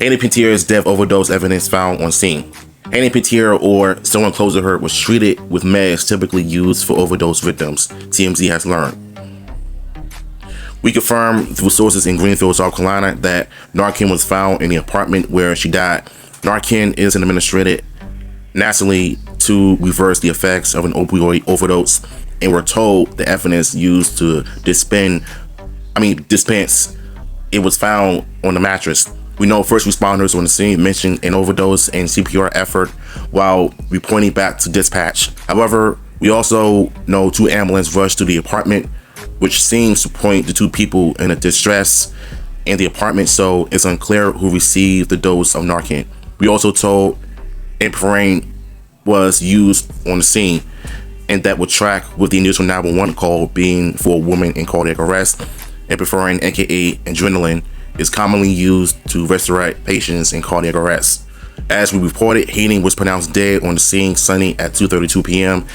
Hayden Panettiere death overdose evidence found on scene. Hayden Panettiere or someone close to her was treated with meds typically used for overdose victims, TMZ has learned. We confirmed through sources in Greenfield, South Carolina, that Narcan was found in the apartment where she died. Narcan is administered nationally to reverse the effects of an opioid overdose, and we're told the evidence used to dispense it was found on the mattress. We know first responders on the scene mentioned an overdose and CPR effort while reporting back to dispatch. However, we also know 2 ambulances rushed to the apartment, which seems to point to 2 people in a distress in the apartment, so it's unclear who received the dose of Narcan. We also told Empirine was used on the scene, and that would track with the initial 911 call being for a woman in cardiac arrest. Empirine, aka adrenaline, is commonly used to resurrect patients in cardiac arrest. As we reported, Hayden was pronounced dead on the scene Sunday at 2:32 p.m.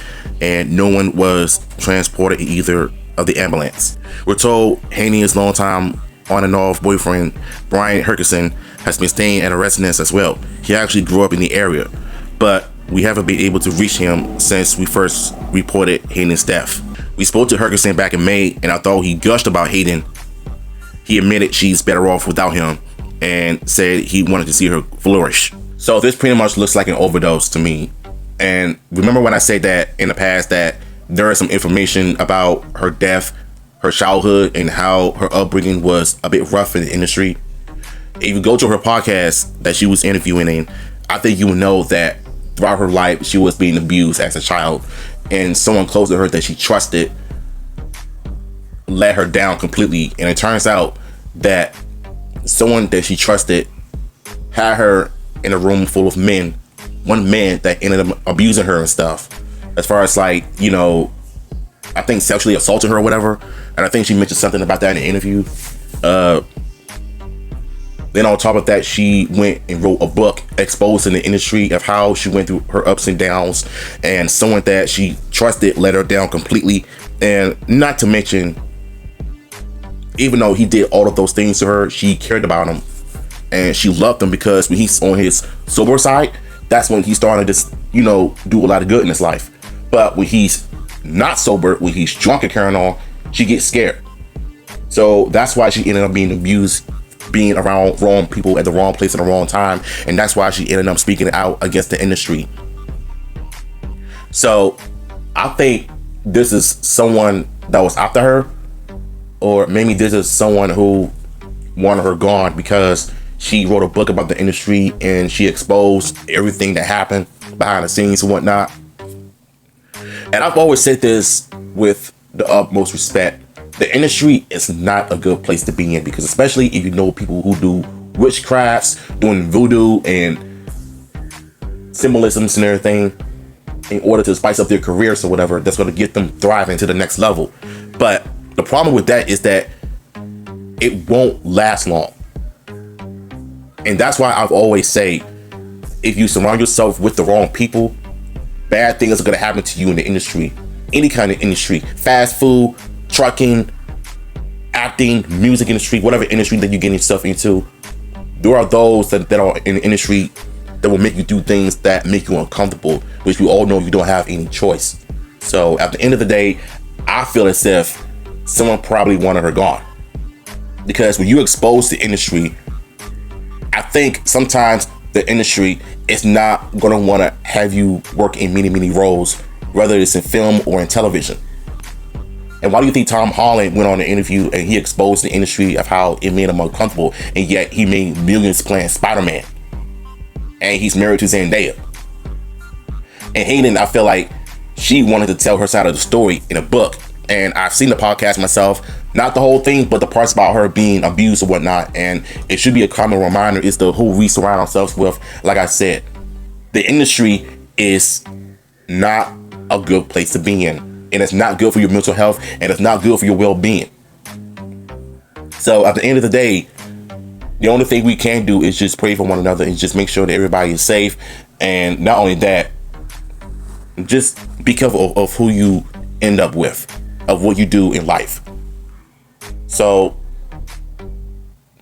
and no one was transported in either of the ambulance. We're told Hayden's longtime on and off boyfriend, Brian Herkerson, has been staying at a residence as well. He actually grew up in the area, but we haven't been able to reach him since we first reported Hayden's death. We spoke to Herkerson back in May, and I thought he gushed about Hayden. He admitted she's better off without him and said he wanted to see her flourish. So this pretty much looks like an overdose to me. And remember when I said that in the past that there is some information about her death, her childhood, and how her upbringing was a bit rough in the industry? If you go to her podcast that she was interviewing in, I think you will know that throughout her life she was being abused as a child, and someone close to her that she trusted let her down completely. And it turns out that someone that she trusted had her in a room full of men, one man that ended up abusing her and stuff, as far as like, you know, I think sexually assaulting her or whatever. And I think she mentioned something about that in the interview. Then on top of that, she went and wrote a book exposing the industry of how she went through her ups and downs, and someone that she trusted let her down completely. And not to mention, even though he did all of those things to her, she cared about him and she loved him, because when he's on his sober side, that's when he started to, you know, do a lot of good in his life. But when he's not sober, when he's drunk and carrying on, she gets scared. So that's why she ended up being abused, being around wrong people at the wrong place at the wrong time. And that's why she ended up speaking out against the industry. So I think this is someone that was after her, or maybe this is someone who wanted her gone because she wrote a book about the industry and she exposed everything that happened behind the scenes and whatnot. And I've always said this with the utmost respect. The industry is not a good place to be in, because especially if you know people who do witchcrafts, doing voodoo and symbolisms and everything in order to spice up their careers or whatever, that's going to get them thriving to the next level. But the problem with that is that it won't last long. And that's why I've always say, if you surround yourself with the wrong people, bad things are going to happen to you in the industry. Any kind of industry, fast food, trucking, acting, music industry, whatever industry that you get yourself into, there are those that are in the industry that will make you do things that make you uncomfortable, which we all know you don't have any choice. So at the end of the day, I feel as if someone probably wanted her gone, because when you expose the industry, I think sometimes the industry is not going to want to have you work in many roles, whether it's in film or in television. And why do you think Tom Holland went on an interview and he exposed the industry of how it made him uncomfortable, and yet he made millions playing Spider-Man, and he's married to Zendaya? And Hayden, I feel like she wanted to tell her side of the story in a book, and I've seen the podcast myself, not the whole thing, but the parts about her being abused or whatnot. And it should be a common reminder, is the who we surround ourselves with. Like I said, the industry is not a good place to be in, and it's not good for your mental health, and it's not good for your well-being. So at the end of the day, the only thing we can do is just pray for one another and just make sure that everybody is safe. And not only that, just be careful of who you end up with, of what you do in life. So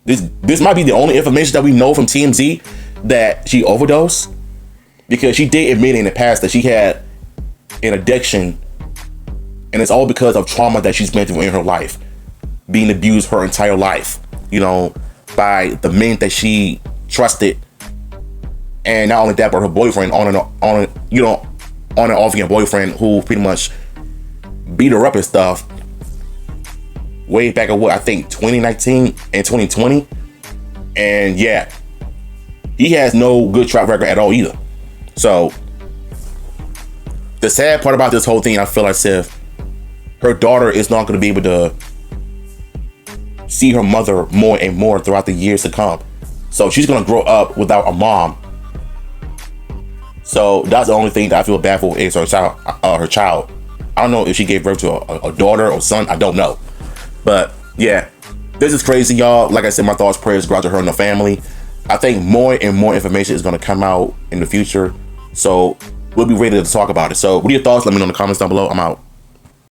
This might be the only information that we know from TMZ that she overdosed, because she did admit in the past that she had an addiction, and it's all because of trauma that she's been through in her life, being abused her entire life, you know, by the men that she trusted. And not only that, but her boyfriend on and off again boyfriend, who pretty much beat her up and stuff way back at I think 2019 and 2020. And yeah, he has no good track record at all either. So the sad part about this whole thing, I feel as if her daughter is not going to be able to see her mother more and more throughout the years to come. So she's going to grow up without a mom. So that's the only thing that I feel bad for, is her child. I don't know if she gave birth to a daughter or son. I don't know. But yeah, this is crazy, y'all. Like I said, my thoughts, prayers go out to her and the family. I think more and more information is going to come out in the future. So we'll be ready to talk about it. So what are your thoughts? Let me know in the comments down below. I'm out.